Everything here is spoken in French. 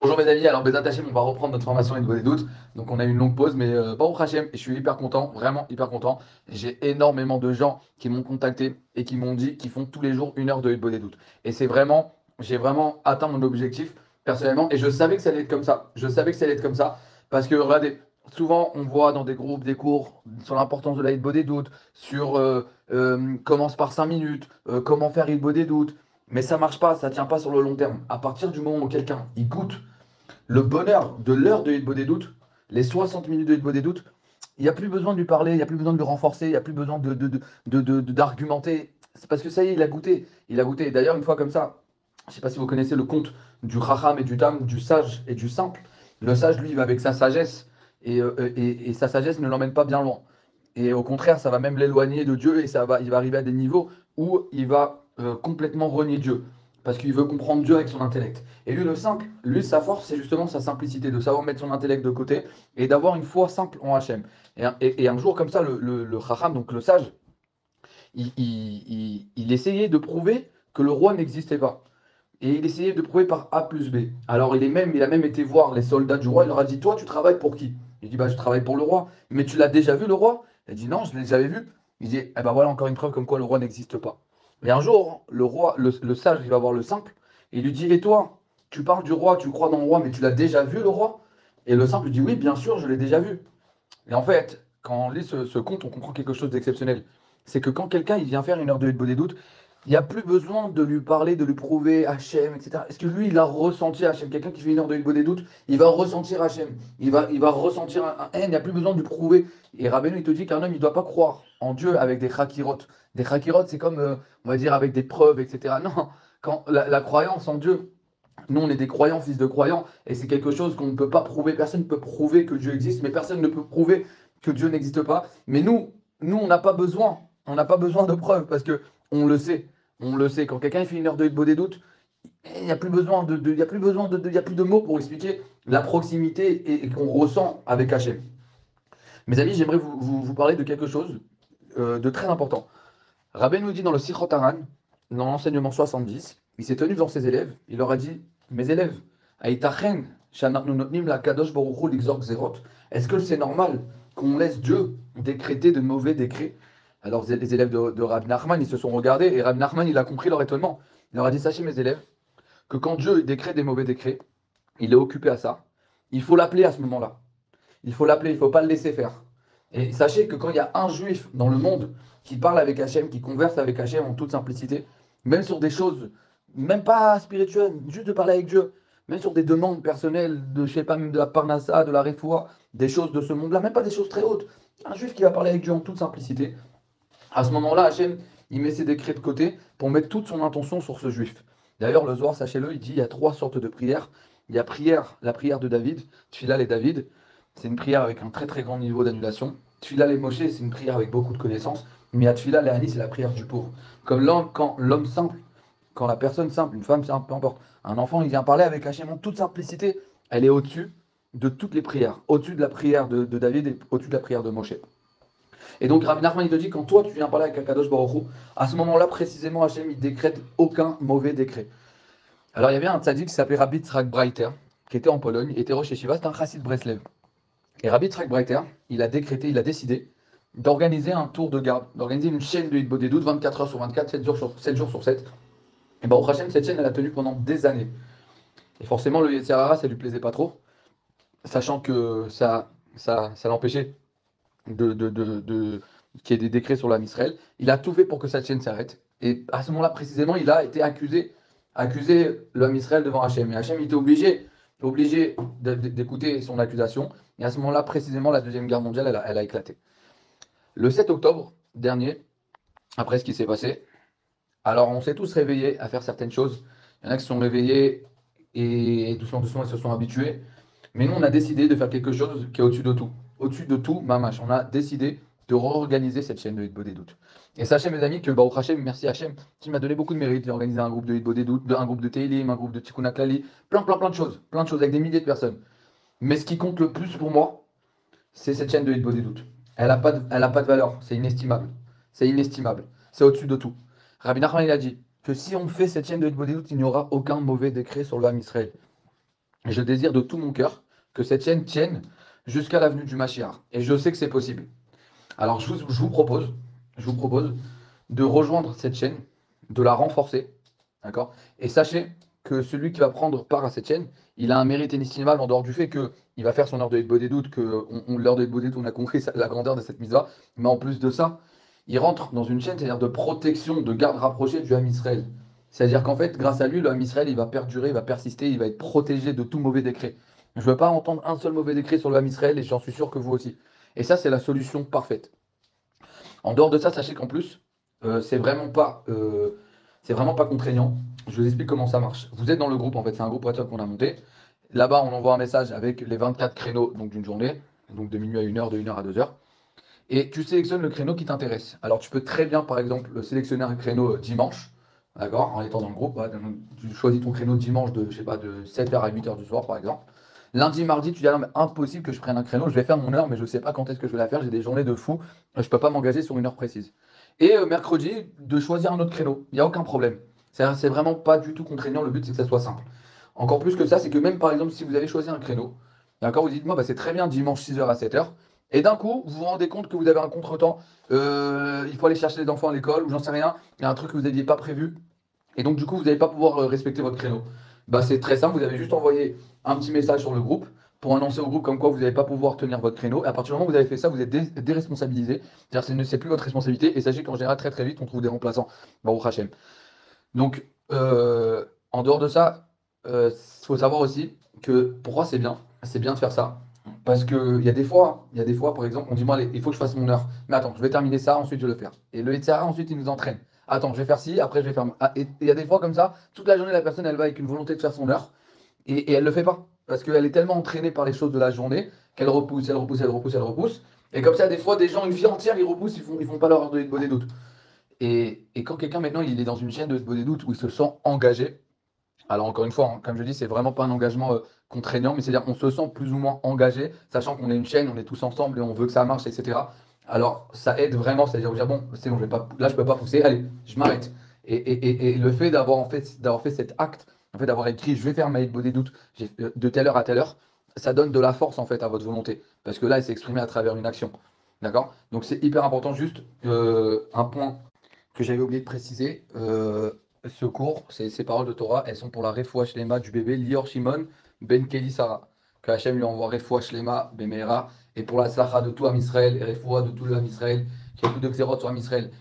Bonjour mes amis, alors Bézat Hachem, on va reprendre notre formation et des doutes. Donc on a eu une longue pause, mais Baruch Hachem, je suis hyper content, vraiment hyper content. J'ai énormément de gens qui m'ont contacté et qui m'ont dit qu'ils font tous les jours 1 heure de des doutes. Et c'est vraiment, j'ai vraiment atteint mon objectif personnellement et je savais que ça allait être comme ça. Je savais que ça allait être comme ça parce que regardez, souvent on voit dans des groupes, des cours sur l'importance de la des doutes, sur commence par 5 minutes, comment faire des doutes. Mais ça marche pas, ça tient pas sur le long terme. À partir du moment où quelqu'un il goûte le bonheur de l'heure de Hitbo des doutes, les 60 minutes de Hitbo des doutes, il n'y a plus besoin de lui parler, il n'y a plus besoin de le renforcer, il n'y a plus besoin d'argumenter. C'est parce que ça y est, il a goûté. Il a goûté. D'ailleurs, une fois comme ça, je ne sais pas si vous connaissez le conte du Raham et du Dam, du sage et du simple. Le sage, lui, il va avec sa sagesse et sa sagesse ne l'emmène pas bien loin. Et au contraire, ça va même l'éloigner de Dieu et il va arriver à des niveaux où il va complètement renier Dieu. Parce qu'il veut comprendre Dieu avec son intellect. Et lui, le simple, lui, sa force, c'est justement sa simplicité, de savoir mettre son intellect de côté et d'avoir une foi simple en Hachem. Et un jour, comme ça, le Chacham, donc le sage, il essayait de prouver que le roi n'existait pas. Et il essayait de prouver par A plus B. Alors il a même été voir les soldats du roi, il leur a dit, toi, tu travailles pour qui? Il dit, bah, je travaille pour le roi. Mais tu l'as déjà vu, le roi? Il a dit, non, je ne l'ai jamais vu. Il dit, eh ben voilà encore une preuve comme quoi le roi n'existe pas. Et un jour, le roi, le sage, il va voir le simple, et il lui dit, et toi, tu parles du roi, tu crois dans le roi, mais tu l'as déjà vu, le roi? Et le simple lui dit, oui, bien sûr, je l'ai déjà vu. Et en fait, quand on lit ce conte, on comprend quelque chose d'exceptionnel. C'est que quand quelqu'un il vient faire 1 heure de des doutes, il n'y a plus besoin de lui parler, de lui prouver Hachem, etc. Est-ce que lui, il a ressenti Hachem? Quelqu'un qui fait 1 heure de des doutes, il va ressentir Hachem. Il va ressentir un haine, il n'y a plus besoin de lui prouver. Et Rabbeinu, il te dit qu'un homme, il ne doit pas croire en Dieu avec des chakirot. Des chakirot, c'est comme, on va dire, avec des preuves, etc. Non, quand la croyance en Dieu, nous, on est des croyants, fils de croyants, et c'est quelque chose qu'on ne peut pas prouver. Personne ne peut prouver que Dieu existe, mais personne ne peut prouver que Dieu n'existe pas. Mais nous, on n'a pas besoin. On n'a pas besoin de preuves parce que on le sait. On le sait. Quand quelqu'un fait 1 heure de beau des doutes, il n'y a plus besoin il y a plus besoin il y a plus de mots pour expliquer la proximité et qu'on ressent avec Hachem. Mes amis, j'aimerais vous parler de quelque chose de très important. Rabbi nous dit dans le Sichot Haran, dans l'enseignement 70, il s'est tenu devant ses élèves, il leur a dit, mes élèves, Aïtachen, Shanachnu notnim la Kadosh Baruch Hu l'Ixor Xerot, est-ce que c'est normal qu'on laisse Dieu décréter de mauvais décrets? Alors les élèves de Rabbi Nachman, ils se sont regardés et Rabbi Nachman, il a compris leur étonnement. Il leur a dit, sachez mes élèves, que quand Dieu décrète des mauvais décrets, il est occupé à ça. Il faut l'appeler à ce moment-là. Il faut l'appeler, il ne faut pas le laisser faire. Et sachez que quand il y a un juif dans le monde qui parle avec Hachem, qui converse avec Hachem en toute simplicité, même sur des choses, même pas spirituelles, juste de parler avec Dieu, même sur des demandes personnelles, de, je sais pas, même de la parnassa, de la réfoua, des choses de ce monde-là, même pas des choses très hautes. Un juif qui va parler avec Dieu en toute simplicité, à ce moment-là, Hachem, il met ses décrets de côté pour mettre toute son intention sur ce juif. D'ailleurs, le Zohar, sachez-le, il dit il y a 3 sortes de prières. Il y a la prière de David, Tfilal et David. C'est une prière avec un très très grand niveau d'annulation. Tfilal et Moshe, c'est une prière avec beaucoup de connaissances. Mais à Tfilal et Ani, c'est la prière du pauvre. Comme quand l'homme simple, quand la personne simple, une femme simple, peu importe, un enfant, il vient parler avec Hachem en toute simplicité, elle est au-dessus de toutes les prières. Au-dessus de la prière de David et au-dessus de la prière de Moshe. Et donc Rabbi Nachman, il te dit, quand toi tu viens parler avec Akadosh Baruch Hu, à ce moment-là précisément, Hachem, il décrète aucun mauvais décret. Alors il y avait un tzaddik qui s'appelait Rabbi Tzrak Breiter, qui était en Pologne, il était Rosh Yeshiva, c'était un chassid Breslev. Et Rabbi Tzrak Breiter, il a décrété, il a décidé d'organiser un tour de garde, d'organiser une chaîne de Hitbo des doutes 24 heures sur 24, 7 jours sur 7. Et bien au Hachem, cette chaîne, elle a tenu pendant des années. Et forcément, le Yetzer Hara, ça lui plaisait pas trop, sachant que ça l'empêchait de qu'il y ait des décrets sur l'âme Israël. Il a tout fait pour que cette chaîne s'arrête. Et à ce moment-là, précisément, il a été accusé l'homme Israël devant Hachem. Et Hachem, il était obligé d'écouter son accusation. Et à ce moment-là, précisément, la Deuxième Guerre mondiale, elle a éclaté. Le 7 octobre dernier, après ce qui s'est passé, alors on s'est tous réveillés à faire certaines choses. Il y en a qui se sont réveillés et doucement, doucement, ils se sont habitués. Mais nous, on a décidé de faire quelque chose qui est au-dessus de tout. Au-dessus de tout, Mamash. On a décidé de réorganiser cette chaîne de Hitbo des doutes. Et sachez, mes amis, que Baruch Hashem, merci Hashem, qui m'a donné beaucoup de mérite. J'ai organisé un groupe de Hitbo des doutes, un groupe de Teilim, un groupe de Tikkun Klali, plein de choses. Plein de choses avec des milliers de personnes. Mais ce qui compte le plus pour moi, c'est cette chaîne de Hitbo des doutes. Elle a pas de valeur. C'est inestimable. C'est inestimable. C'est au-dessus de tout. Rabbi Nachman, il a dit que si on fait cette chaîne de Hitbo des doutes, il n'y aura aucun mauvais décret sur le Ham Israël. Et je désire de tout mon cœur que cette chaîne tienne jusqu'à l'avenue du Mashiach. Et je sais que c'est possible. Alors je vous propose de rejoindre cette chaîne, de la renforcer, d'accord? Et sachez que celui qui va prendre part à cette chaîne, il a un mérite inestimable en dehors du fait qu'il va faire son heure de Hitbod des doutes, que l'heure de Hitbod des doutes, on a compris la grandeur de cette mise-là, mais en plus de ça, il rentre dans une chaîne, c'est-à-dire de protection, de garde rapprochée du Ham Israël. C'est-à-dire qu'en fait, grâce à lui, le Ham Israël, il va perdurer, il va persister, il va être protégé de tout mauvais décret. Je ne veux pas entendre un seul mauvais décret sur le Ham Israël et j'en suis sûr que vous aussi. Et ça, c'est la solution parfaite. En dehors de ça, sachez qu'en plus, euh, c'est vraiment pas, euh, c'est vraiment pas contraignant. Je vous explique comment ça marche. Vous êtes dans le groupe, en fait, c'est un groupe WhatsApp qu'on a monté. Là-bas, on envoie un message avec les 24 créneaux donc d'une journée, donc de minuit à 1 heure, de 1 heure à 2 heures. Et tu sélectionnes le créneau qui t'intéresse. Alors, tu peux très bien, par exemple, sélectionner un créneau dimanche, d'accord, en étant dans le groupe. Ouais, donc, tu choisis ton créneau dimanche de, je sais pas, de 7 heures à 8 heures du soir, par exemple. Lundi, mardi, tu dis, ah non, mais impossible que je prenne un créneau, je vais faire mon heure, mais je ne sais pas quand est-ce que je vais la faire, j'ai des journées de fou, je ne peux pas m'engager sur une heure précise. Et mercredi, de choisir un autre créneau, il n'y a aucun problème. C'est vraiment pas du tout contraignant, le but c'est que ça soit simple. Encore plus que ça, c'est que même par exemple, si vous avez choisi un créneau, d'accord, vous dites, moi, bah, c'est très bien dimanche 6 heures à 7 heures. Et d'un coup, vous vous rendez compte que vous avez un contretemps, il faut aller chercher les enfants à l'école, ou j'en sais rien, il y a un truc que vous n'aviez pas prévu, et donc du coup, vous n'allez pas pouvoir respecter votre créneau. Bah, c'est très simple, vous avez juste envoyé un petit message sur le groupe pour annoncer au groupe comme quoi vous n'allez pas pouvoir tenir votre créneau. Et à partir du moment où vous avez fait ça, vous êtes déresponsabilisé. C'est-à-dire que c'est plus votre responsabilité. Et sachez qu'en général, très très vite, on trouve des remplaçants. Baruch Hashem. Donc, en dehors de ça, il faut savoir aussi que pourquoi c'est bien de faire ça. Parce qu'il y a des fois, par exemple, on dit, moi, allez, il faut que je fasse mon heure. Mais attends, je vais terminer ça, ensuite je vais le faire. Et le Yetzirah, ensuite, il nous entraîne. Attends, je vais faire ci, après je vais faire. Ah, et il y a des fois comme ça, toute la journée, la personne, elle va avec une volonté de faire son heure, et elle le fait pas. Parce qu'elle est tellement entraînée par les choses de la journée qu'elle repousse, elle repousse, elle repousse, elle repousse. Et comme ça, des fois, des gens, une vie entière, ils repoussent, ils font pas leur heure de bonne doute. Et quand quelqu'un maintenant il est dans une chaîne de bonne doute où il se sent engagé, alors encore une fois, hein, comme je dis, c'est vraiment pas un engagement contraignant, mais c'est-à-dire qu'on se sent plus ou moins engagé, sachant qu'on est une chaîne, on est tous ensemble et on veut que ça marche, etc. Alors ça aide vraiment, c'est-à-dire vous dire bon, c'est bon, je vais pas, là je peux pas pousser, allez, je m'arrête. Et le fait d'avoir fait cet acte, en fait d'avoir écrit je vais faire ma Hitbo des doutes de telle heure à telle heure, ça donne de la force en fait à votre volonté, parce que là, elle s'est exprimée à travers une action. D'accord? Donc c'est hyper important, juste un point que j'avais oublié de préciser. Ce cours, ces paroles de Torah, elles sont pour la Refoua Shlema du bébé Lior Shimon Ben Keli Sarah. Que Hachem lui envoie Refoua Shlema Bemeira. Et pour la Slacha de tout Am Israël et Refoua de tout l'Am Israël, qu'il y ait plus de Xérot sur Am Israël.